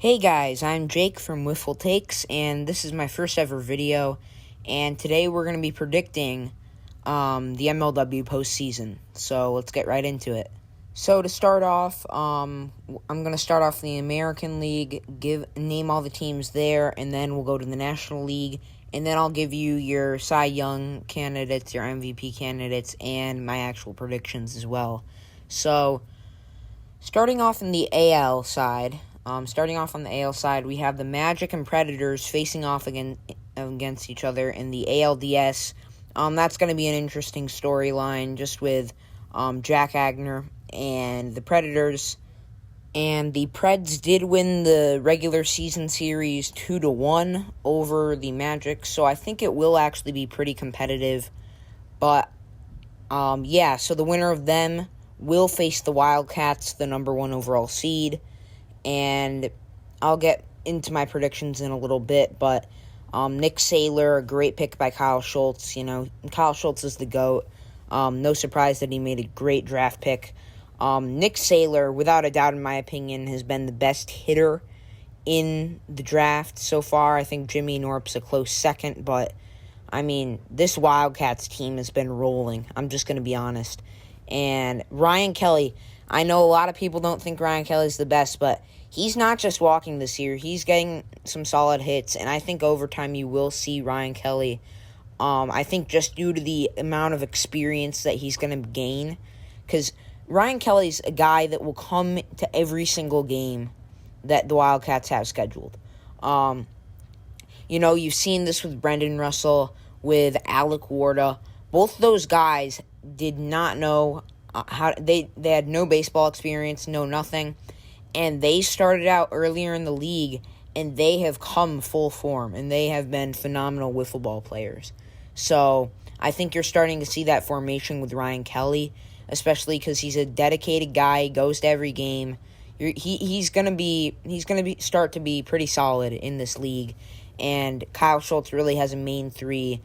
Hey guys, I'm Jake from Wiffle Takes, and this is my first ever video, and today we're going to be predicting the MLW postseason, so let's get right into it. So to start off, I'm going to start off the American League, name all the teams there, and then we'll go to the National League, and then I'll give you your Cy Young candidates, your MVP candidates, and my actual predictions as well. So, starting off in the AL side... Starting off on the AL side, we have the Magic and Predators facing off against each other in the ALDS. That's going to be an interesting storyline, just with Jack Agner and the Predators. And the Preds did win the regular season series 2-1 over the Magic, so I think it will actually be pretty competitive. But, so the winner of them will face the Wildcats, the number 1 overall seed. And I'll get into my predictions in a little bit, but Nick Saylor, a great pick by Kyle Schultz. You know, Kyle Schultz is the GOAT. No surprise that he made a great draft pick. Nick Saylor, without a doubt in my opinion, has been the best hitter in the draft so far. I think Jimmy Norp's a close second, but, I mean, this Wildcats team has been rolling. I'm just going to be honest. And Ryan Kelly, I know a lot of people don't think Ryan Kelly's the best, but he's not just walking this year. He's getting some solid hits, and I think over time you will see Ryan Kelly. I think just due to the amount of experience that he's going to gain, because Ryan Kelly's a guy that will come to every single game that the Wildcats have scheduled. You've seen this with Brendan Russell, with Alec Warda. Both those guys did not know they had no baseball experience, no nothing, and they started out earlier in the league, and they have come full form, and they have been phenomenal wiffle ball players. So I think you're starting to see that formation with Ryan Kelly, especially because he's a dedicated guy. He goes to every game. He's gonna start to be pretty solid in this league, and Kyle Schultz really has a main three.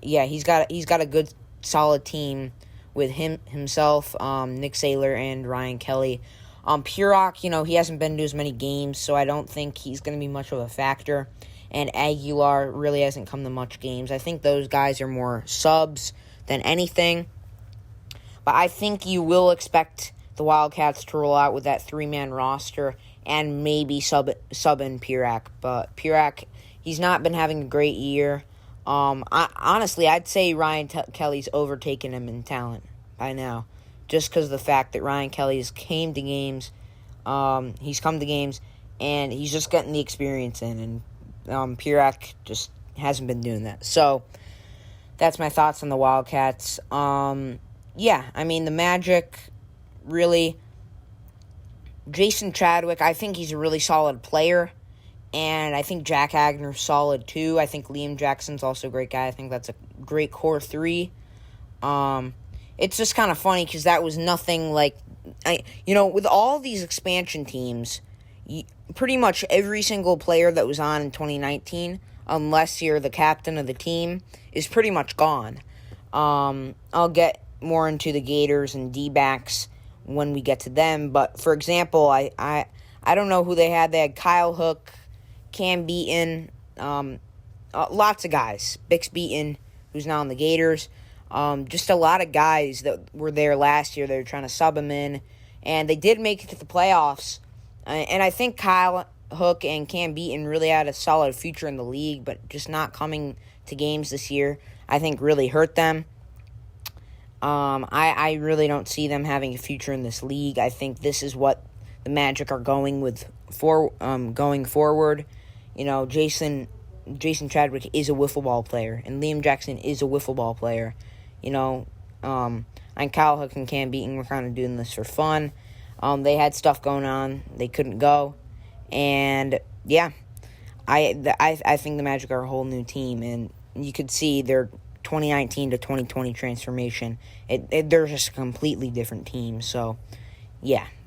He's got a good solid team with himself, Nick Saylor, and Ryan Kelly. Purok, he hasn't been to as many games, so I don't think he's going to be much of a factor. And Aguilar really hasn't come to much games. I think those guys are more subs than anything. But I think you will expect the Wildcats to roll out with that 3-man roster and maybe sub in Purok. But Purok, he's not been having a great year. Honestly, I'd say Ryan Kelly's overtaken him in talent by now, just because of the fact that Ryan Kelly's came to games, he's come to games, and he's just getting the experience in, and Purok just hasn't been doing that. So, that's my thoughts on the Wildcats. The Magic, really, Jason Chadwick, I think he's a really solid player. And I think Jack Agner's solid, too. I think Liam Jackson's also a great guy. I think that's a great core three. It's just kind of funny because that was nothing like... with all these expansion teams, pretty much every single player that was on in 2019, unless you're the captain of the team, is pretty much gone. I'll get more into the Gators and D-backs when we get to them. But, for example, I don't know who they had. They had Kyle Hook, Cam Beaton, lots of guys. Bix Beaton, who's now on the Gators. Just a lot of guys that were there last year. They were trying to sub him in, and they did make it to the playoffs. And I think Kyle Hook and Cam Beaton really had a solid future in the league, but just not coming to games this year, I think really hurt them. I really don't see them having a future in this league. I think this is what the Magic are going with going forward. Jason Chadwick is a wiffle ball player, and Liam Jackson is a wiffle ball player. And Kyle Hook and Cam Beaton were kind of doing this for fun. They had stuff going on. They couldn't go. And, I think the Magic are a whole new team, and you could see their 2019 to 2020 transformation. They're just a completely different team. So,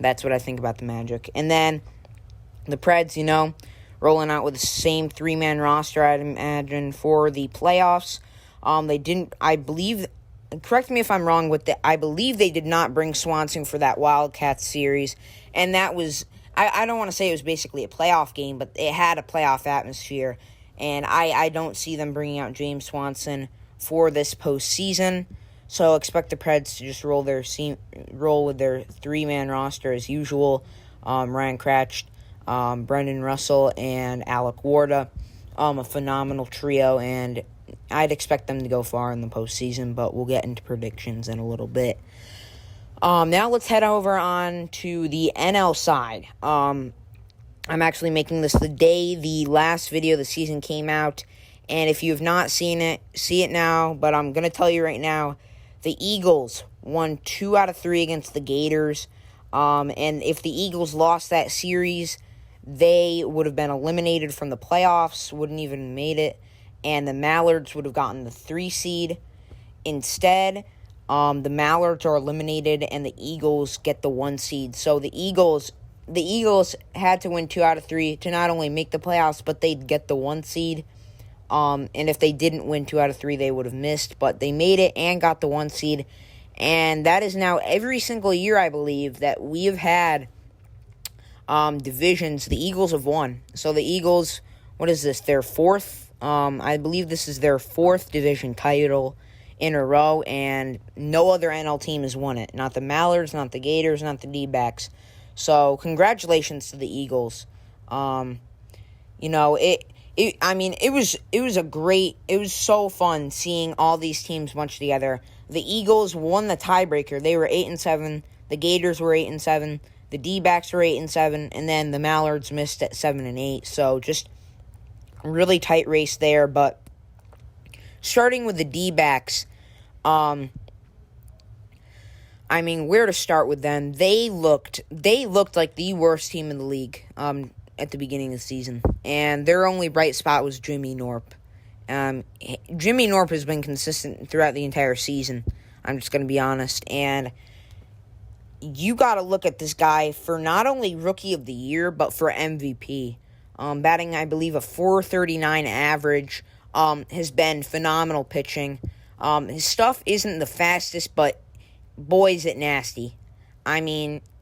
that's what I think about the Magic. And then the Preds, rolling out with the same 3-man roster, I'd imagine, for the playoffs. They didn't, I believe, correct me if I'm wrong, I believe they did not bring Swanson for that Wildcats series, and that was I don't want to say it was basically a playoff game, but it had a playoff atmosphere. And I don't see them bringing out James Swanson for this postseason. So expect the Preds to just roll with their three-man roster as usual. Ryan Kratch, Brendan Russell, and Alec Warda. A phenomenal trio, and I'd expect them to go far in the postseason, but we'll get into predictions in a little bit. Now let's head over on to the NL side. I'm actually making this the day the last video of the season came out, and if you have not seen it, see it now, but I'm going to tell you right now, the Eagles won 2 out of 3 against the Gators, and if the Eagles lost that series, they would have been eliminated from the playoffs, wouldn't even made it, and the Mallards would have gotten the 3 seed. Instead, the Mallards are eliminated, and the Eagles get the 1 seed. So the Eagles had to win 2 out of 3 to not only make the playoffs, but they'd get the 1 seed. And if they didn't win 2 out of 3, they would have missed. But they made it and got the 1 seed. And that is now every single year, I believe, that we have had divisions, the Eagles have won. So the Eagles, what is this, their 4th? I believe this is their 4th division title in a row, and no other NL team has won it. Not the Mallards, not the Gators, not the D-backs. So congratulations to the Eagles. It was so fun seeing all these teams bunch together. The Eagles won the tiebreaker. They were 8-7. The Gators were 8-7. The D-backs were 8-7, and then the Mallards missed at 7-8. So just a really tight race there. But starting with the D-backs, where to start with them? They looked like the worst team in the league at the beginning of the season, and their only bright spot was Jimmy Norp. Jimmy Norp has been consistent throughout the entire season. I'm just going to be honest, and you got to look at this guy for not only Rookie of the Year, but for MVP. Batting, I believe, a .439 average. Has been phenomenal pitching. His stuff isn't the fastest, but boy, is it nasty.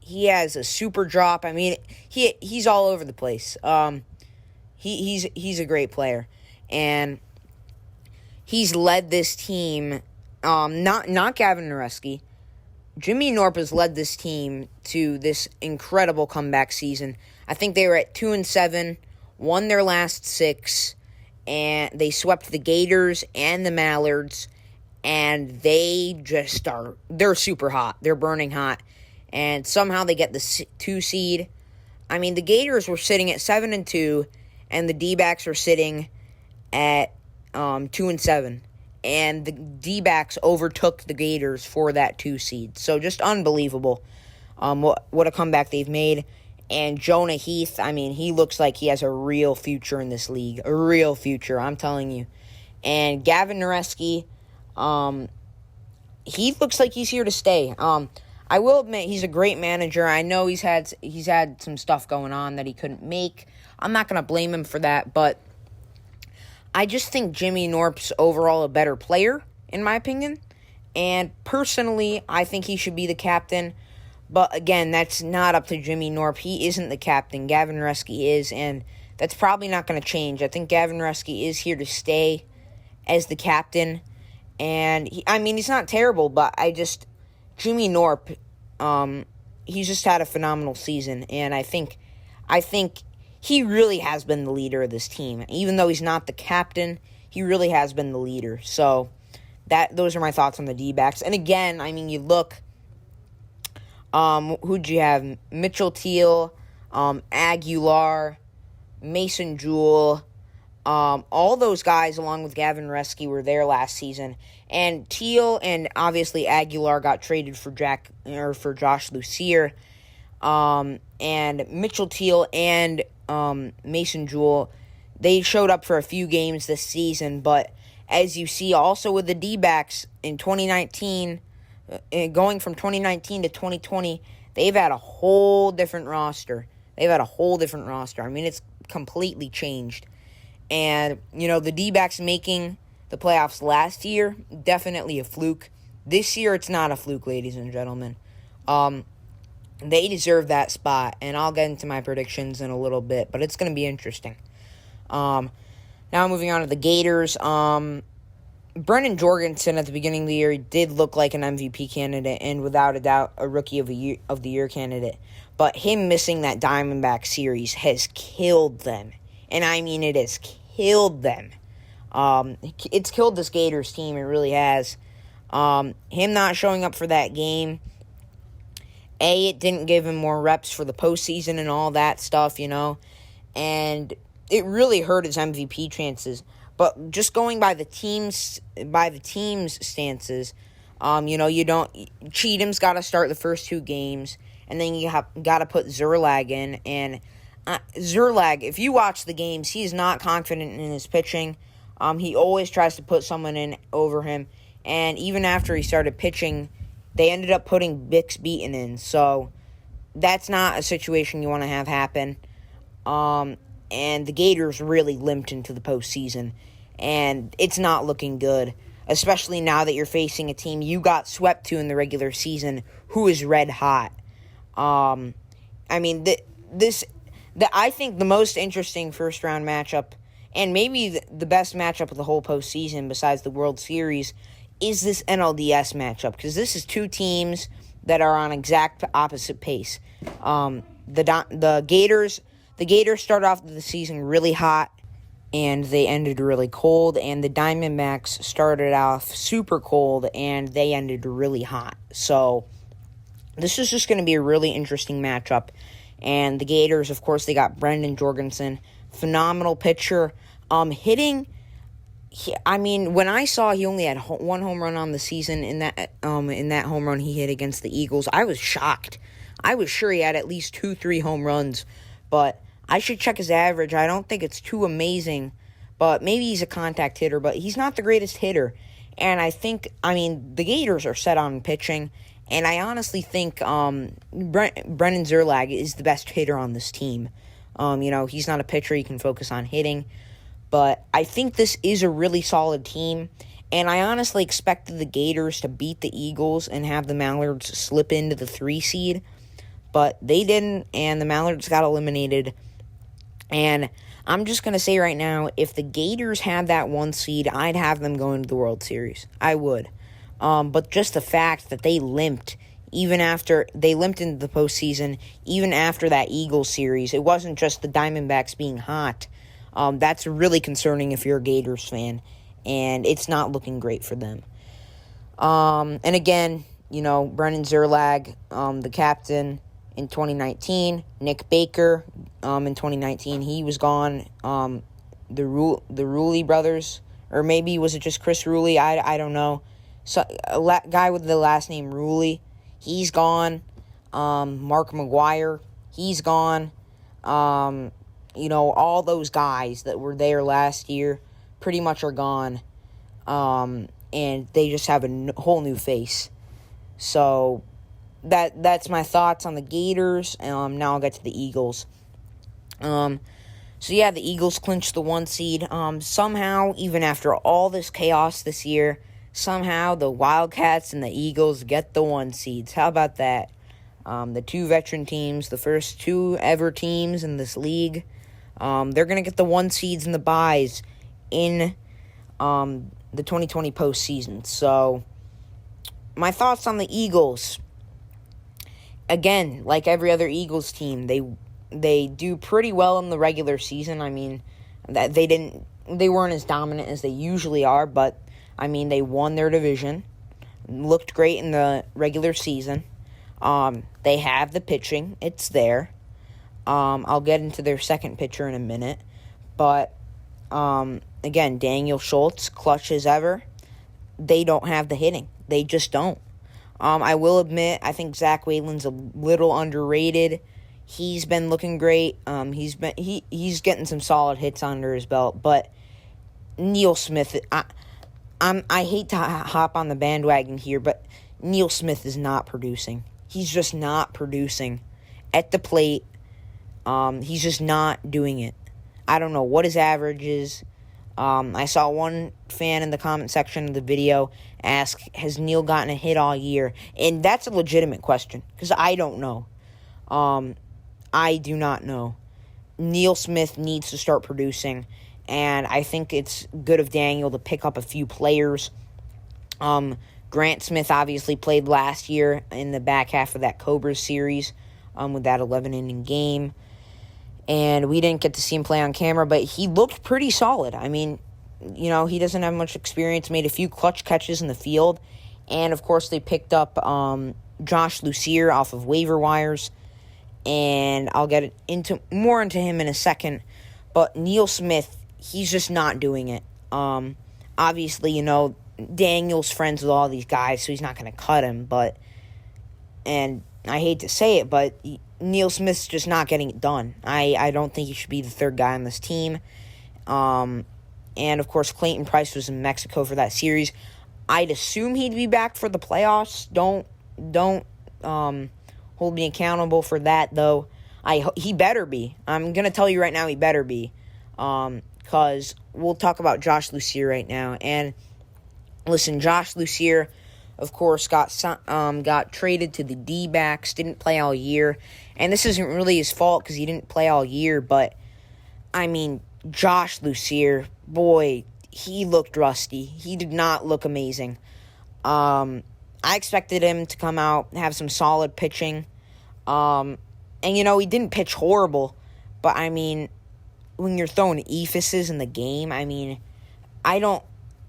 He has a super drop. He's all over the place. He's a great player, and he's led this team. Not Gavin Nareski. Jimmy Norp has led this team to this incredible comeback season. I think they were at 2-7, won their last 6, and they swept the Gators and the Mallards, and they're super hot. They're burning hot, and somehow they get the 2 seed. The Gators were sitting at 7-2, and the D-backs were sitting at 2-7. And the D-backs overtook the Gators for that 2 seed. So just unbelievable what a comeback they've made. And Jonah Heath, he looks like he has a real future in this league. A real future, I'm telling you. And Gavin Nareski, he looks like he's here to stay. I will admit he's a great manager. I know he's had some stuff going on that he couldn't make. I'm not going to blame him for that, but I just think Jimmy Norp's overall a better player, in my opinion. And personally, I think he should be the captain. But again, that's not up to Jimmy Norp. He isn't the captain. Gavin Nareski is, and that's probably not going to change. I think Gavin Nareski is here to stay as the captain. And, he's not terrible, but Jimmy Norp, he's just had a phenomenal season. And I think he really has been the leader of this team. Even though he's not the captain, he really has been the leader. So those are my thoughts on the D-backs. And again, you look, who'd you have? Mitchell Teal, Aguilar, Mason Jewell, all those guys along with Gavin Nareski were there last season. And Teal and obviously Aguilar got traded for Josh Lucier. And Mitchell Teal and Mason Jewell, they showed up for a few games this season, but as you see also with the D-backs in 2019, going from 2019 to 2020, they've had a whole different roster. It's completely changed. And, the D-backs making the playoffs last year, definitely a fluke. This year, it's not a fluke, ladies and gentlemen. They deserve that spot, and I'll get into my predictions in a little bit, but it's going to be interesting. Now moving on to the Gators. Brennan Jorgensen at the beginning of the year did look like an MVP candidate and without a doubt a Rookie of the Year candidate. But him missing that Diamondback series has killed them. And I mean it has killed them. It's killed this Gators team, it really has. Him not showing up for that game, it didn't give him more reps for the postseason and all that stuff, and it really hurt his MVP chances. But just going by the team's stances, you don't. Cheatham's got to start the first 2 games, and then you got to put Zerlag in. And Zerlag, if you watch the games, he's not confident in his pitching. He always tries to put someone in over him, and even after he started pitching, they ended up putting Bix Beaton in, so that's not a situation you want to have happen. And the Gators really limped into the postseason, and it's not looking good, especially now that you're facing a team you got swept to in the regular season who is red hot. I think the most interesting first-round matchup, and maybe the best matchup of the whole postseason besides the World Series, is this NLDS matchup, because this is 2 teams that are on exact opposite pace. The Gators started off the season really hot, and they ended really cold, and the Diamondbacks started off super cold, and they ended really hot. So this is just going to be a really interesting matchup, and the Gators, of course, they got Brendan Jorgensen, phenomenal pitcher, hitting. When I saw he only had 1 home run on the season in that home run he hit against the Eagles, I was shocked. I was sure he had at least 2-3 home runs, but I should check his average. I don't think it's too amazing, but maybe he's a contact hitter, but he's not the greatest hitter. And the Gators are set on pitching, and I honestly think Brennan Zerlag is the best hitter on this team. He's not a pitcher, he can focus on hitting. But I think this is a really solid team, and I honestly expected the Gators to beat the Eagles and have the Mallards slip into the 3 seed, but they didn't, and the Mallards got eliminated. And I'm just going to say right now, if the Gators had that 1 seed, I'd have them go into the World Series. I would. But just the fact that they limped, into the postseason, even after that Eagles series, it wasn't just the Diamondbacks being hot. That's really concerning if you're a Gators fan, and it's not looking great for them. And again, Brennan Zerlag, the captain in 2019, Nick Baker, in 2019, he was gone. The Ruley brothers, or maybe was it just Chris Ruley? I don't know. So guy with the last name Ruley, he's gone. Mark McGuire, he's gone. All those guys that were there last year pretty much are gone. And they just have a whole new face. So that's my thoughts on the Gators. Now I'll get to the Eagles. The Eagles clinched the 1 seed. Somehow, even after all this chaos this year, somehow the Wildcats and the Eagles get the 1 seeds. How about that? The 2 veteran teams, the first 2 ever teams in this league, they're going to get the 1 seeds and the byes in the 2020 postseason. So, my thoughts on the Eagles. Again, like every other Eagles team, they do pretty well in the regular season. They weren't as dominant as they usually are, but they won their division. Looked great in the regular season. They have the pitching. It's there. I'll get into their second pitcher in a minute. But, again, Daniel Schultz, clutch as ever. They don't have the hitting. They just don't. I will admit, I think Zach Whalen's a little underrated. He's been looking great. He's getting some solid hits under his belt. But Neil Smith, I hate to hop on the bandwagon here, but Neil Smith is not producing. He's just not producing at the plate. He's just not doing it. I don't know what his average is. I saw one fan in the comment section of the video ask, has Neil gotten a hit all year? And that's a legitimate question, because I don't know. I do not know. Neil Smith needs to start producing, and I think it's good of Daniel to pick up a few players. Grant Smith obviously played last year in the back half of that Cobras series with that 11-inning game, and we didn't get to see him play on camera, but he looked pretty solid. I mean, he doesn't have much experience, made a few clutch catches in the field, and of course they picked up Josh Lucier off of waiver wires, and I'll get into him in a second. But Neil Smith, he's just not doing it. Obviously, Daniel's friends with all these guys, so he's not going to cut him. And I hate to say it, but Neil Smith's just not getting it done. I don't think he should be the third guy on this team. And of course, Clayton Price was in Mexico for that series. I'd assume he'd be back for the playoffs. Don't hold me accountable for that, though. He better be. I'm going to tell you right now he better be. Because we'll talk about Josh Lucier right now. And listen, Josh Lucier, of course, got traded to the D-backs, didn't play all year. And this isn't really his fault because he didn't play all year. But, I mean, Josh Lucier, boy, he looked rusty. He did not look amazing. I expected him to come out, have some solid pitching. And, he didn't pitch horrible. But, I mean, when you're throwing epheses in the game, I mean,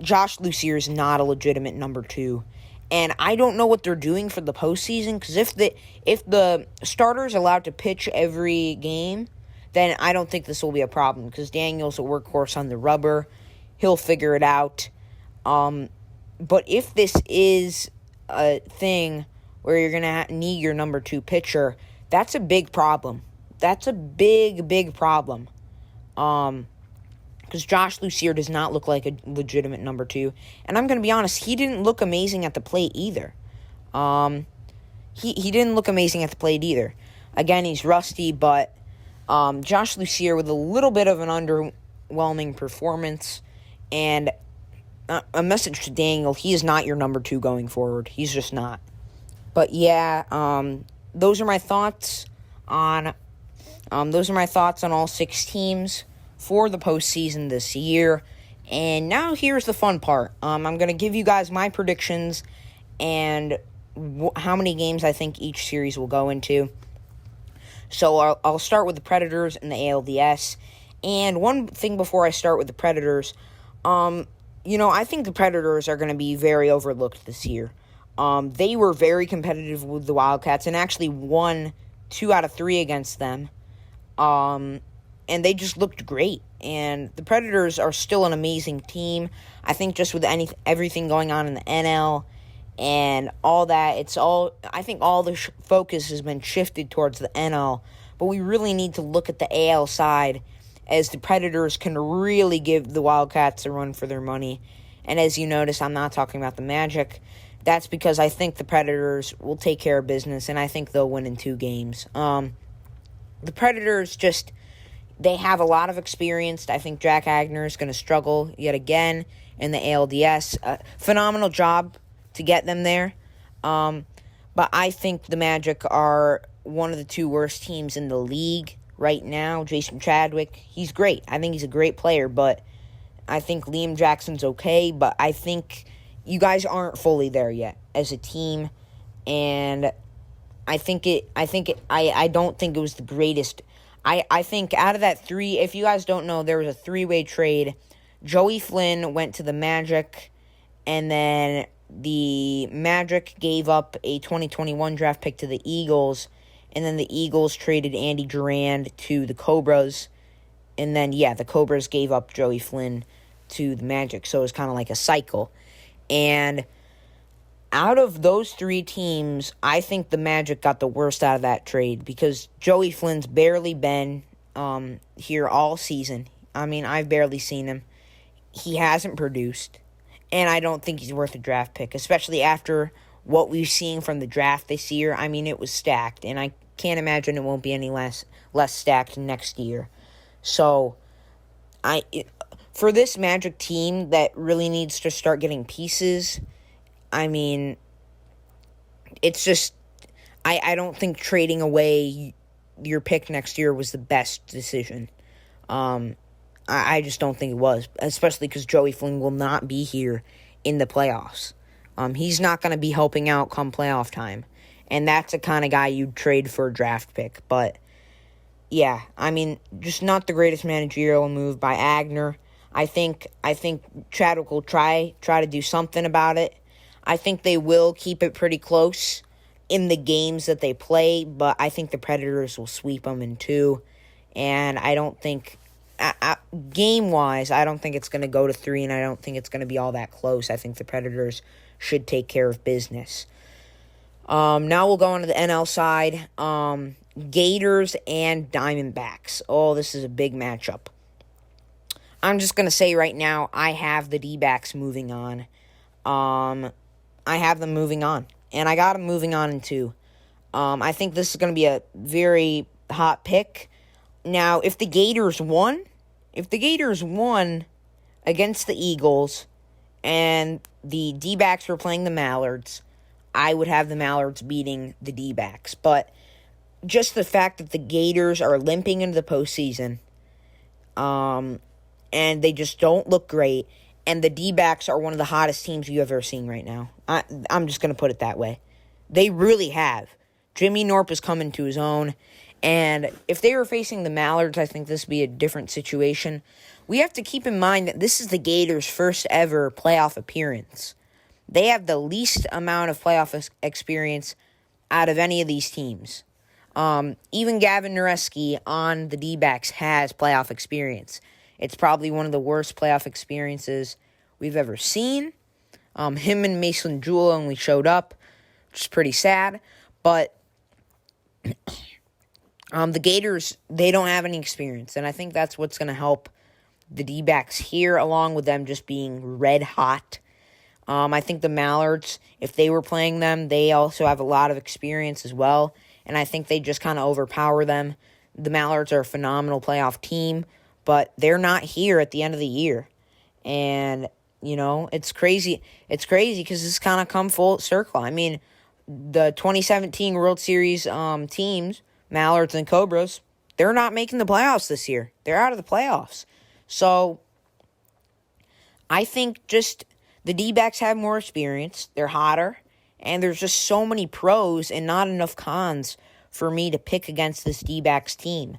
Josh Lucier is not a legitimate number 2. And I don't know what they're doing for the postseason, because if the starter's allowed to pitch every game, then I don't think this will be a problem, because Daniel's a workhorse on the rubber. He'll figure it out. But if this is a thing where you're going to need your number 2 pitcher, that's a big problem. That's a big, big problem. Because Josh Lucier does not look like a legitimate number 2. And I'm going to be honest, he didn't look amazing at the plate either. He didn't look amazing at the plate either. Again, he's rusty, but Josh Lucier with a little bit of an underwhelming performance. And a message to Daniel, he is not your number 2 going forward. He's just not. But yeah, those are my thoughts on all 6 teams for the postseason this year. And now here's the fun part. I'm going to give you guys my predictions and how many games I think each series will go into. So I'll start with the Predators and the ALDS. And one thing before I start with the Predators, I think the Predators are going to be very overlooked this year. They were very competitive with the Wildcats and actually won 2 out of 3 against them. And they just looked great. And the Predators are still an amazing team. I think just with everything going on in the NL and all that, I think all the focus has been shifted towards the NL. But we really need to look at the AL side, as the Predators can really give the Wildcats a run for their money. And as you notice, I'm not talking about the Magic. That's because I think the Predators will take care of business, and I think they'll win in 2 games. The Predators they have a lot of experience. I think Jack Agner is going to struggle yet again in the ALDS. Phenomenal job to get them there. But I think the Magic are one of the 2 worst teams in the league right now. Jason Chadwick, he's great. I think he's a great player, but I think Liam Jackson's okay. But I think you guys aren't fully there yet as a team, and I don't think it was the greatest. I think out of that 3, if you guys don't know, there was a 3-way trade. Joey Flynn went to the Magic, and then the Magic gave up a 2021 draft pick to the Eagles, and then the Eagles traded Andy Durand to the Cobras, and then, the Cobras gave up Joey Flynn to the Magic, so it was kind of like a cycle. And out of those 3 teams, I think the Magic got the worst out of that trade, because Joey Flynn's barely been here all season. I mean, I've barely seen him. He hasn't produced, and I don't think he's worth a draft pick, especially after what we've seen from the draft this year. I mean, it was stacked, and I can't imagine it won't be any less stacked next year. So, for this Magic team that really needs to start getting pieces, I mean, it's just, I don't think trading away your pick next year was the best decision. I just don't think it was, especially because Joey Flynn will not be here in the playoffs. He's not going to be helping out come playoff time, and that's the kind of guy you'd trade for a draft pick. But yeah, I mean, just not the greatest managerial move by Agner. I think Chadwick will try to do something about it. I think they will keep it pretty close in the games that they play, but I think the Predators will sweep them in 2. And I don't think, game-wise, I don't think it's going to go to 3, and I don't think it's going to be all that close. I think the Predators should take care of business. Now we'll go on to the NL side. Gators and Diamondbacks. Oh, this is a big matchup. I'm just going to say right now, I have the D-backs moving on. I have them moving on. And I got them moving on in 2. I think this is going to be a very hot pick. Now, if the Gators won against the Eagles and the D-backs were playing the Mallards, I would have the Mallards beating the D-backs. But just the fact that the Gators are limping into the postseason, and they just don't look great, and the D-backs are one of the hottest teams you've ever seen right now. I'm just going to put it that way. They really have. Jimmy Norp is coming to his own, and if they were facing the Mallards, I think this would be a different situation. We have to keep in mind that this is the Gators' first ever playoff appearance. They have the least amount of playoff experience out of any of these teams. Even Gavin Nareski on the D-backs has playoff experience. It's probably one of the worst playoff experiences we've ever seen. Him and Mason Jewell only showed up, which is pretty sad. But the Gators, they don't have any experience. And I think that's what's going to help the D-backs here, along with them just being red hot. I think the Mallards, if they were playing them, they also have a lot of experience as well. And I think they just kind of overpower them. The Mallards are a phenomenal playoff team, but they're not here at the end of the year. And, you know, it's crazy. It's crazy because it's kind of come full circle. I mean, the 2017 World Series teams, Mallards and Cobras, they're not making the playoffs this year. They're out of the playoffs. So, I think just the D-backs have more experience. They're hotter. And there's just so many pros and not enough cons for me to pick against this D-backs team.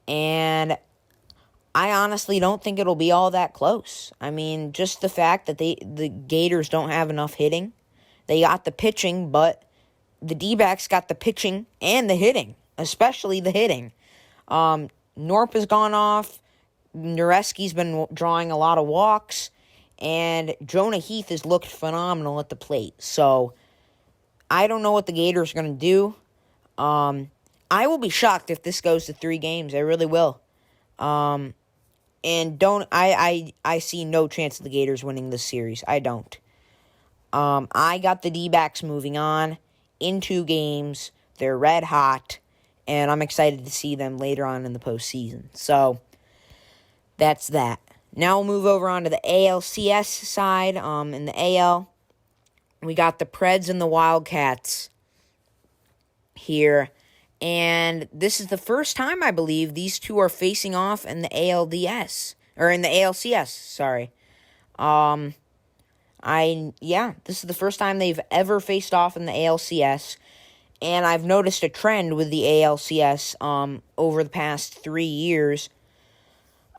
And I honestly don't think it'll be all that close. I mean, just the fact that the Gators don't have enough hitting. They got the pitching, but the D-backs got the pitching and the hitting, especially the hitting. Norp has gone off. Nareski's been drawing a lot of walks. And Jonah Heath has looked phenomenal at the plate. So, I don't know what the Gators are going to do. I will be shocked if this goes to 3 games. I really will. And I see no chance of the Gators winning this series. I don't. I got the D-backs moving on in 2 games. They're red hot. And I'm excited to see them later on in the postseason. So, that's that. Now we'll move over on to the ALCS side. In the AL, we got the Preds and the Wildcats here. And this is the first time, I believe, these two are facing off in the ALDS. Or in the ALCS, sorry. This is the first time they've ever faced off in the ALCS. And I've noticed a trend with the ALCS over the past 3 years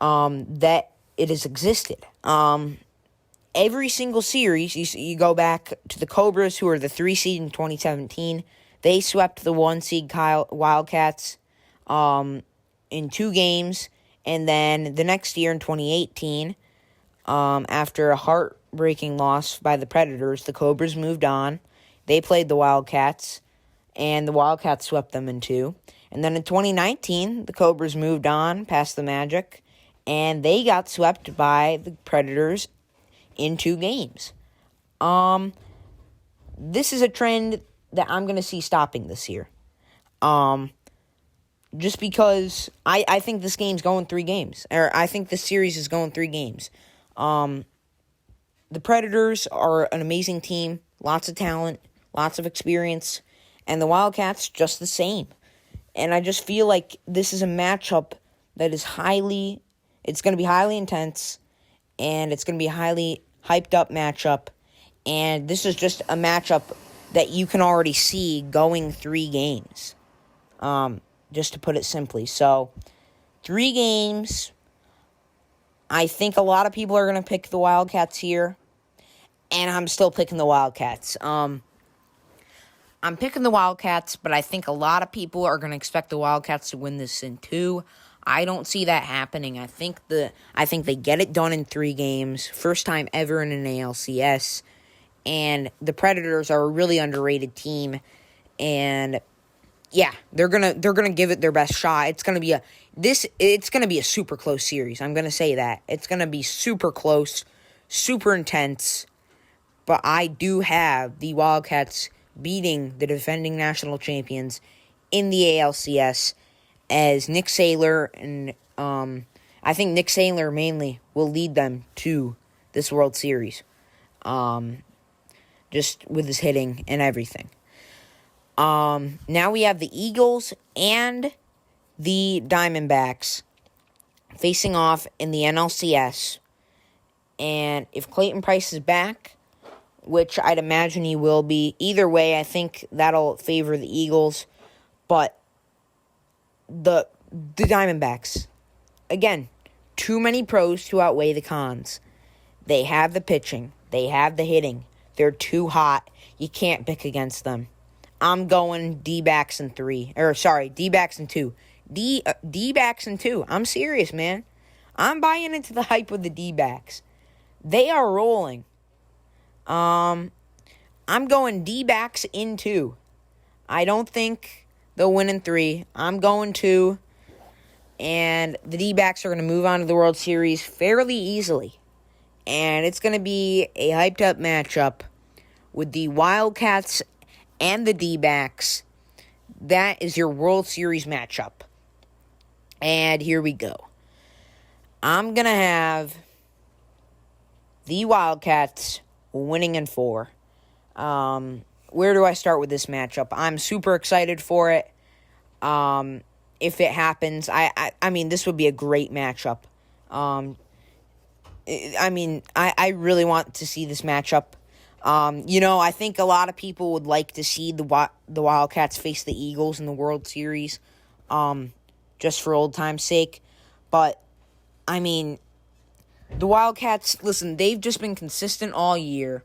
that it has existed. Every single series, you go back to the Cobras, who are the 3 seed in 2017. They swept the 1 seed Wildcats in 2 games. And then the next year in 2018, after a heartbreaking loss by the Predators, the Cobras moved on. They played the Wildcats, and the Wildcats swept them in 2. And then in 2019, the Cobras moved on past the Magic, and they got swept by the Predators in 2 games. This is a trend that I'm going to see stopping this year. Just because I think this game's going 3 games. Or I think this series is going 3 games. The Predators are an amazing team. Lots of talent. Lots of experience. and the Wildcats just the same. And I just feel like this is a matchup that is it's going to be highly intense, and it's going to be a highly hyped up matchup. And this is just a matchup that you can already see going 3 games, just to put it simply. So, 3 games. I think a lot of people are going to pick the Wildcats here, and I'm still picking the Wildcats. I'm picking the Wildcats, but I think a lot of people are going to expect the Wildcats to win this in 2. I don't see that happening. I think they get it done in 3 games. First time ever in an ALCS. And the Predators are a really underrated team. And yeah, they're gonna give it their best shot. It's gonna be a super close series. I'm gonna say that. It's gonna be super close, super intense. But I do have the Wildcats beating the defending national champions in the ALCS, as Nick Saylor and I think Nick Saylor mainly will lead them to this World Series, just with his hitting and everything. Now we have the Eagles and the Diamondbacks facing off in the NLCS, and if Clayton Price is back, which I'd imagine he will be, either way, I think that'll favor the Eagles. But the Diamondbacks, again, too many pros to outweigh the cons. They have the pitching. They have the hitting. They're too hot. You can't pick against them. I'm going D-backs in 3. D-backs in 2. D-backs in 2. I'm serious, man. I'm buying into the hype with the D-backs. They are rolling. I'm going D-backs in 2. I don't think they'll win in 3. I'm going 2. And the D-backs are going to move on to the World Series fairly easily. And it's going to be a hyped-up matchup with the Wildcats and the D-backs. That is your World Series matchup. And here we go. I'm going to have the Wildcats winning in 4. Where do I start with this matchup? I'm super excited for it. If it happens, I mean, this would be a great matchup. I really want to see this matchup. I think a lot of people would like to see the Wildcats face the Eagles in the World Series, just for old time's sake. But, I mean, the Wildcats, listen, they've just been consistent all year.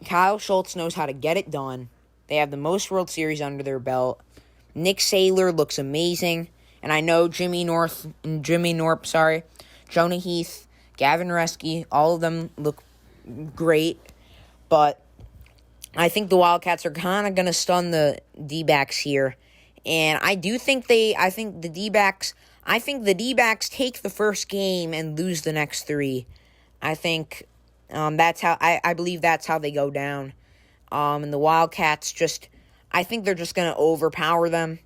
Kyle Schultz knows how to get it done. They have the most World Series under their belt. Nick Saylor looks amazing. And I know Jonah Heath, Gavin Reski, all of them look great. But I think the Wildcats are kind of going to stun the D-backs here. And I think the D-backs take the first game and lose the next 3. I think I believe that's how they go down. And the Wildcats I think they're just going to overpower them.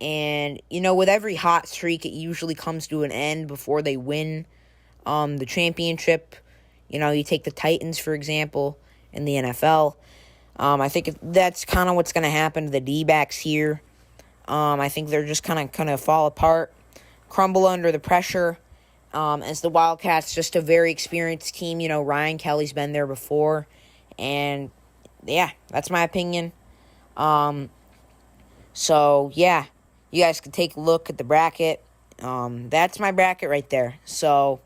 And, with every hot streak, it usually comes to an end before they win the championship. You take the Titans, for example, in the NFL. I think that's kind of what's going to happen to the D-backs here. I think they're just kind of fall apart, crumble under the pressure. As the Wildcats, just a very experienced team. Ryan Kelly's been there before. And, yeah, that's my opinion. So, yeah, you guys can take a look at the bracket. That's my bracket right there. So,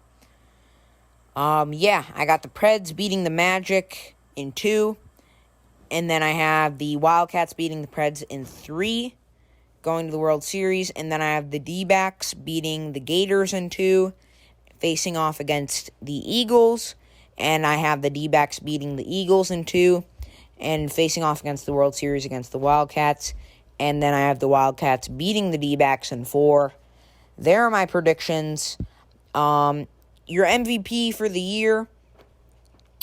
yeah, I got the Preds beating the Magic in 2. And then I have the Wildcats beating the Preds in 3, going to the World Series. And then I have the D-backs beating the Gators in 2, facing off against the Eagles. And I have the D-backs beating the Eagles in 2, and facing off against the World Series against the Wildcats. And then I have the Wildcats beating the D-backs in 4. There are my predictions. Your MVP for the year,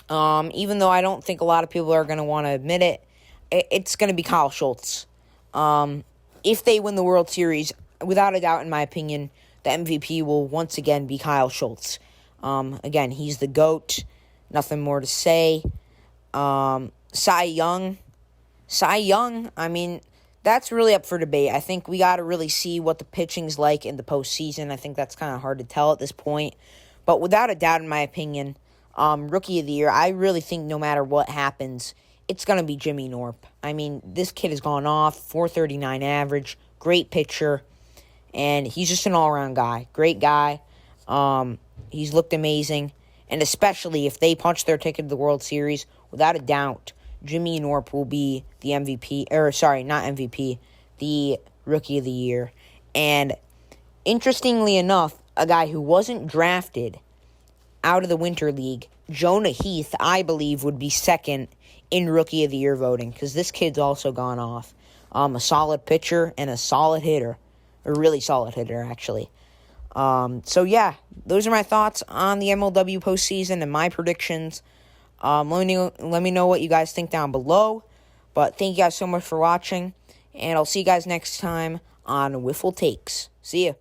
even though I don't think a lot of people are going to want to admit it, it's going to be Kyle Schultz. If they win the World Series, without a doubt, in my opinion, the MVP will once again be Kyle Schultz. Again, he's the GOAT. Nothing more to say. Cy Young Cy Young, I mean, that's really up for debate. I think we got to really see what the pitching's like in the postseason. I think that's kind of hard to tell at this point. But without a doubt, in my opinion, Rookie of the Year, I really think no matter what happens, it's going to be Jimmy Norp. I mean, this kid has gone off, 439 average, great pitcher, and he's just an all-around guy. Great guy. He's looked amazing, and especially if they punch their ticket to the World Series, without a doubt, Jimmy Norp will be the MVP, not MVP, the Rookie of the Year. And interestingly enough, a guy who wasn't drafted out of the Winter League, Jonah Heath, I believe, would be second in Rookie of the Year voting, because this kid's also gone off. A solid pitcher and a solid hitter. A really solid hitter, actually. So, yeah, those are my thoughts on the MLW postseason and my predictions. Let me know what you guys think down below. But thank you guys so much for watching, and I'll see you guys next time on Wiffle Takes. See ya.